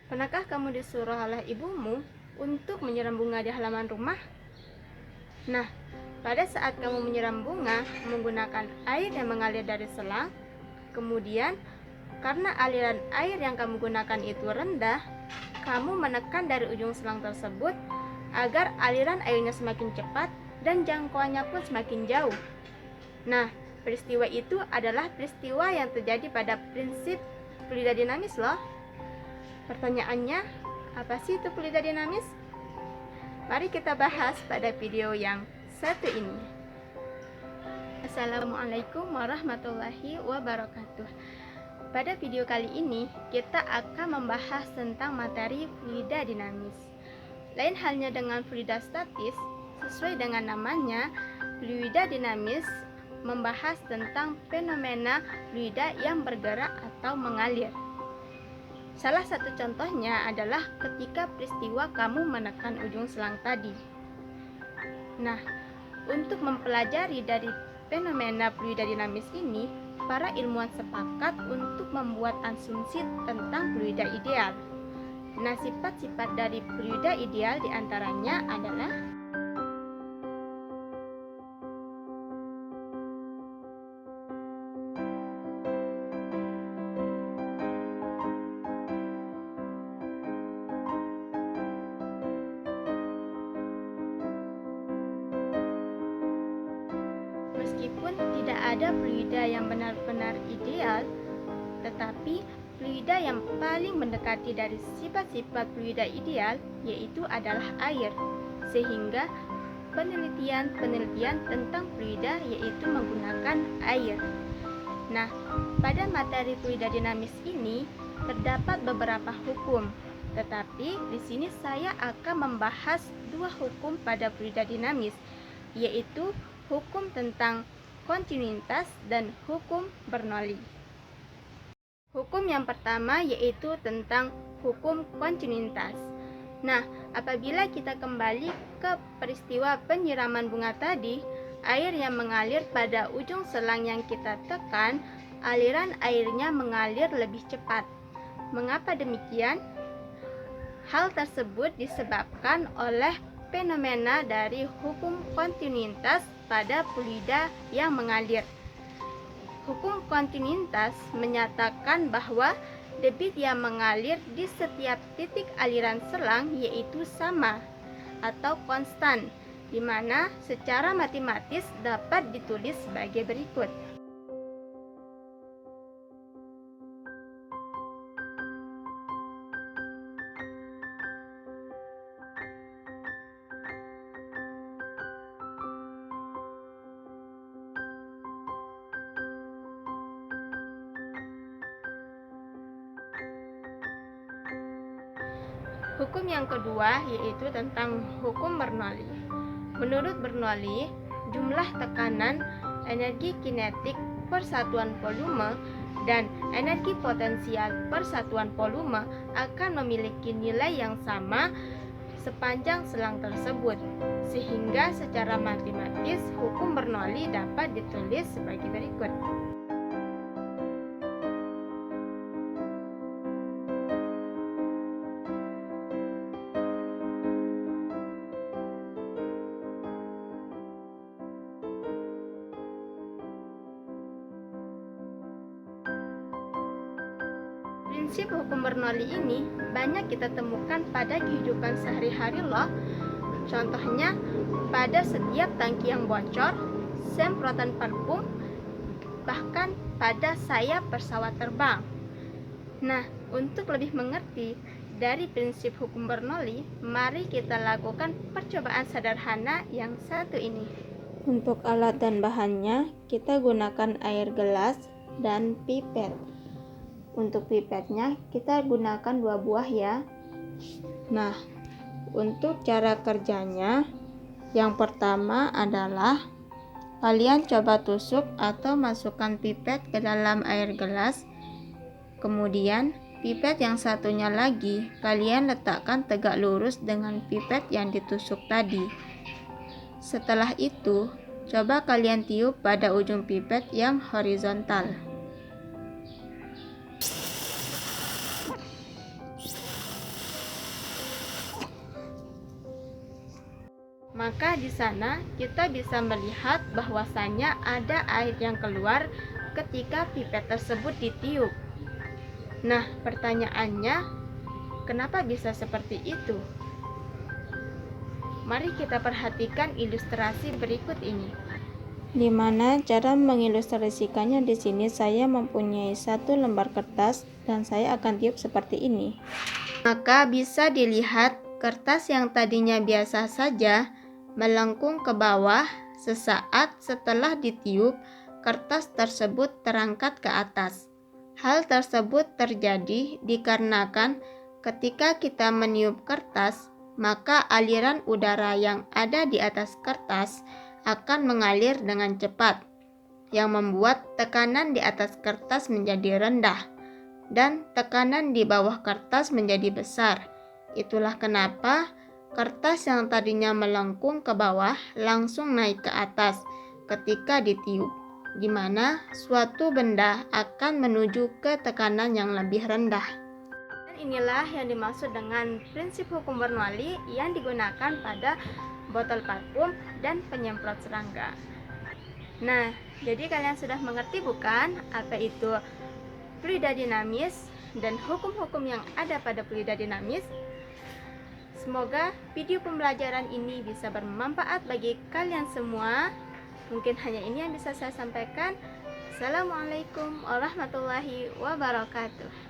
Pernahkah kamu disuruh oleh ibumu untuk menyiram bunga di halaman rumah? Nah, pada saat kamu menyiram bunga menggunakan air yang mengalir dari selang, kemudian karena aliran air yang kamu gunakan itu rendah, kamu menekan dari ujung selang tersebut agar aliran airnya semakin cepat dan jangkauannya pun semakin jauh. Nah, peristiwa itu adalah peristiwa yang terjadi pada prinsip fluida dinamis loh. Pertanyaannya, apa sih itu fluida dinamis? Mari kita bahas pada video yang satu ini. Assalamualaikum warahmatullahi wabarakatuh. Pada video kali ini, kita akan membahas tentang materi fluida dinamis. Lain halnya dengan fluida statis, sesuai dengan namanya, fluida dinamis membahas tentang fenomena fluida yang bergerak atau mengalir. Salah satu contohnya adalah ketika peristiwa kamu menekan ujung selang tadi. Nah, untuk mempelajari dari fenomena fluida dinamis ini, para ilmuwan sepakat untuk membuat asumsi tentang fluida ideal. Nah, sifat-sifat dari fluida ideal diantaranya adalah meskipun tidak ada fluida yang benar-benar ideal, tetapi fluida yang paling mendekati dari sifat-sifat fluida ideal yaitu adalah air, sehingga penelitian tentang fluida yaitu menggunakan air. Nah, pada materi fluida dinamis ini terdapat beberapa hukum, tetapi di sini saya akan membahas dua hukum pada fluida dinamis, yaitu hukum tentang kontinuitas dan hukum Bernoulli. Hukum yang pertama yaitu tentang hukum kontinuitas. Nah, apabila kita kembali ke peristiwa penyiraman bunga tadi, air yang mengalir pada ujung selang yang kita tekan, aliran airnya mengalir lebih cepat. Mengapa demikian? Hal tersebut disebabkan oleh fenomena dari hukum kontinuitas pada fluida yang mengalir. Hukum kontinuitas menyatakan bahwa debit yang mengalir di setiap titik aliran selang yaitu sama atau konstan, di mana secara matematis dapat ditulis sebagai berikut. Hukum yang kedua yaitu tentang hukum Bernoulli. Menurut Bernoulli, jumlah tekanan, energi kinetik per satuan volume, dan energi potensial per satuan volume akan memiliki nilai yang sama sepanjang selang tersebut, sehingga secara matematis hukum Bernoulli dapat ditulis sebagai berikut. Prinsip hukum Bernoulli ini banyak kita temukan pada kehidupan sehari-hari loh. Contohnya, pada setiap tangki yang bocor, semprotan parfum, bahkan pada sayap pesawat terbang. Nah, untuk lebih mengerti dari prinsip hukum Bernoulli, mari kita lakukan percobaan sederhana yang satu ini. Untuk alat dan bahannya, kita gunakan air gelas dan pipet. Untuk pipetnya kita gunakan 2 buah ya. Nah, untuk cara kerjanya, yang pertama adalah kalian coba tusuk atau masukkan pipet ke dalam air gelas. Kemudian pipet yang satunya lagi kalian letakkan tegak lurus dengan pipet yang ditusuk tadi. Setelah itu, coba kalian tiup pada ujung pipet yang horizontal. Maka di sana kita bisa melihat bahwasannya ada air yang keluar ketika pipet tersebut ditiup. Nah, pertanyaannya, kenapa bisa seperti itu? Mari kita perhatikan ilustrasi berikut ini. Di mana cara mengilustrasikannya di sini saya mempunyai satu lembar kertas dan saya akan tiup seperti ini. Maka bisa dilihat kertas yang tadinya biasa saja melengkung ke bawah. Sesaat setelah ditiup, kertas tersebut terangkat ke atas. Hal tersebut terjadi dikarenakan ketika kita meniup kertas, maka aliran udara yang ada di atas kertas akan mengalir dengan cepat, yang membuat tekanan di atas kertas menjadi rendah dan tekanan di bawah kertas menjadi besar. Itulah kenapa kertas yang tadinya melengkung ke bawah langsung naik ke atas ketika ditiup, di mana suatu benda akan menuju ke tekanan yang lebih rendah. Dan inilah yang dimaksud dengan prinsip hukum Bernoulli yang digunakan pada botol parfum dan penyemprot serangga. Nah, jadi kalian sudah mengerti bukan apa itu fluida dinamis dan hukum-hukum yang ada pada fluida dinamis? Semoga video pembelajaran ini bisa bermanfaat bagi kalian semua. Mungkin hanya ini yang bisa saya sampaikan. Assalamualaikum warahmatullahi wabarakatuh.